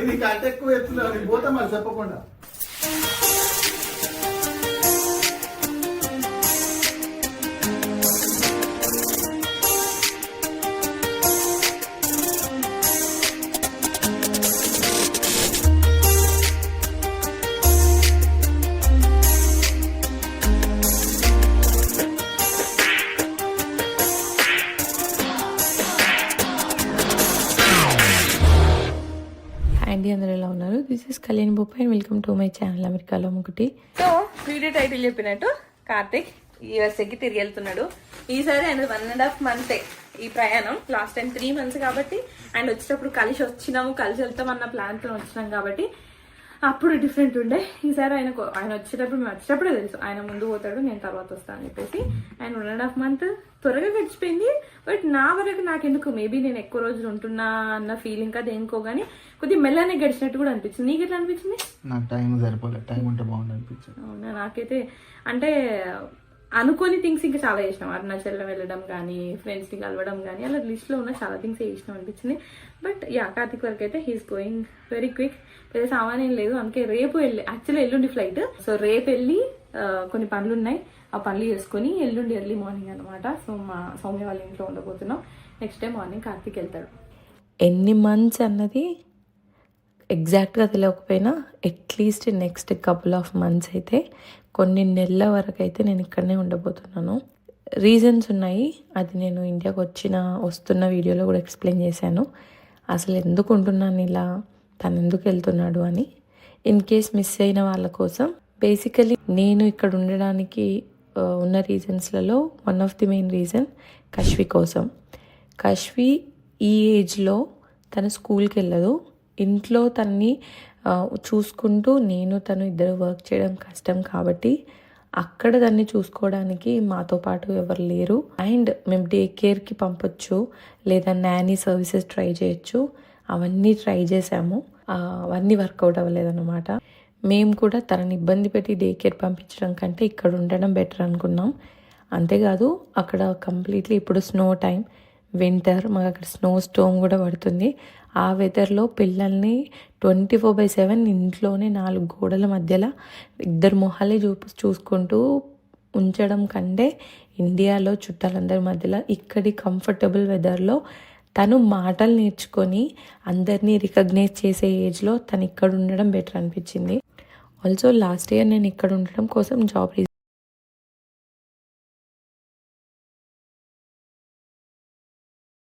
ఇది కట్ట ఎక్కువ ఎత్తున్నా పోతా మరి చెప్పకుండా. అండి అందరూ ఎలా ఉన్నారు? దిస్ ఇస్ కళ్యాణ్ బొప్పాయి and welcome to my channel అమెరికాలో ఒకటి. సో వీడియో టైటిల్ చెప్పినట్టు కార్తిక్ యూఎస్ఏకి తిరిగి వెళ్తున్నాడు. ఈసారి ఆయన 1.5 months ఈ ప్రయాణం. లాస్ట్ టైం 3 months కాబట్టి అండ్ వచ్చేటప్పుడు కలిసి వెళ్తాం అన్న ప్లాన్ తో వచ్చినాం కాబట్టి అప్పుడు డిఫరెంట్ ఉండే. ఈసారి ఆయన వచ్చేటప్పుడు మేము వచ్చేటప్పుడే తెలుసు ఆయన ముందు పోతాడు నేను తర్వాత వస్తాను అని చెప్పేసి. ఆయన 1.5 months త్వరగా గడిచిపోయింది. బట్ నా వరకు నాకెందుకు మేబీ నేను ఎక్కువ రోజులు ఉంటున్నా అన్న ఫీలింగ్ కదా దేనికో కానీ కొద్దిగా మెల్లనే గడిచినట్టు కూడా అనిపించింది. నీకు ఎట్లా అనిపించింది? నాకు టైం సరిపోలేదు, టైం ఉంటే బాగుంది అనిపించింది. అవునా? నాకైతే అంటే అనుకోని థింగ్స్ ఇంకా చాలా చేసినాం. అరుణాచలం వెళ్ళడం కానీ ఫ్రెండ్స్ ని కలవడం కానీ అలా లిస్ట్ లో ఉన్న చాలా థింగ్స్ చేసినాం అనిపించింది. బట్ యా కార్తిక్ వరకు అయితే హీస్ గోయింగ్ వెరీ క్విక్. పెద్ద సామాన్యం లేదు. అందుకే రేపు యాక్చువల్లీ ఎల్లుండి ఫ్లైట్. సో రేపు వెళ్ళి కొన్ని పనులు ఉన్నాయి, ఆ పనులు చేసుకుని ఎల్లుండి ఎర్లీ మార్నింగ్ అనమాట. సో మా సౌమ్య వాళ్ళ ఇంట్లో ఉండబోతున్నాం. నెక్స్ట్ డే మార్నింగ్ కార్తిక్ వెళ్తాడు. ఎన్ని మంత్స్ అన్నది ఎగ్జాక్ట్గా తెలియకపోయినా at least next couple of months అయితే కొన్ని నెలల వరకు అయితే నేను ఇక్కడనే ఉండబోతున్నాను. రీజన్స్ ఉన్నాయి, అది నేను ఇండియాకి వస్తున్న వీడియోలో కూడా ఎక్స్ప్లెయిన్ చేశాను. అసలు ఎందుకు ఉంటున్నాను ఇలా, తను ఎందుకు వెళ్తున్నాడు అని. ఇన్ కేస్ మిస్ అయిన వాళ్ళ కోసం బేసికలీ నేను ఇక్కడ ఉండడానికి ఉన్న రీజన్స్లలో one of the main reason Kashvi కోసం. కశ్వి ఈ ఏజ్లో తను స్కూల్కి వెళ్ళదు. ఇంట్లో తనని చూసుకుంటూ తను ఇద్దరు వర్క్ చేయడం కష్టం కాబట్టి అక్కడ దాన్ని చూసుకోవడానికి మాతో పాటు ఎవరు లేరు. అండ్ మేము డే కేర్కి పంపొచ్చు లేదా నానీ సర్వీసెస్ ట్రై చేయొచ్చు. అవన్నీ ట్రై చేసాము, అవన్నీ వర్కౌట్ అవ్వలేదన్నమాట. మేము కూడా తనని ఇబ్బంది పెట్టి డే కేర్ పంపించడం కంటే ఇక్కడ ఉండడం బెటర్ అనుకున్నాం. అంతేకాదు అక్కడ కంప్లీట్లీ ఇప్పుడు స్నో టైం, వింటర్, మాకు అక్కడ స్నో స్టోమ్ కూడా పడుతుంది. ఆ వెదర్లో పిల్లల్ని 24/7 ఇంట్లోనే 4 గోడల మధ్యలో ఇద్దరు మొహాలే చూసుకుంటూ ఉంచడం కంటే ఇండియాలో చుట్టాలందరి మధ్యలో ఇక్కడి కంఫర్టబుల్ వెదర్లో తను మాటలు నేర్చుకొని అందరినీ రికగ్నైజ్ చేసే ఏజ్లో తను ఇక్కడ ఉండడం బెటర్ అనిపించింది. ఆల్సో లాస్ట్ ఇయర్ నేను ఇక్కడ ఉండడం కోసం జాబ్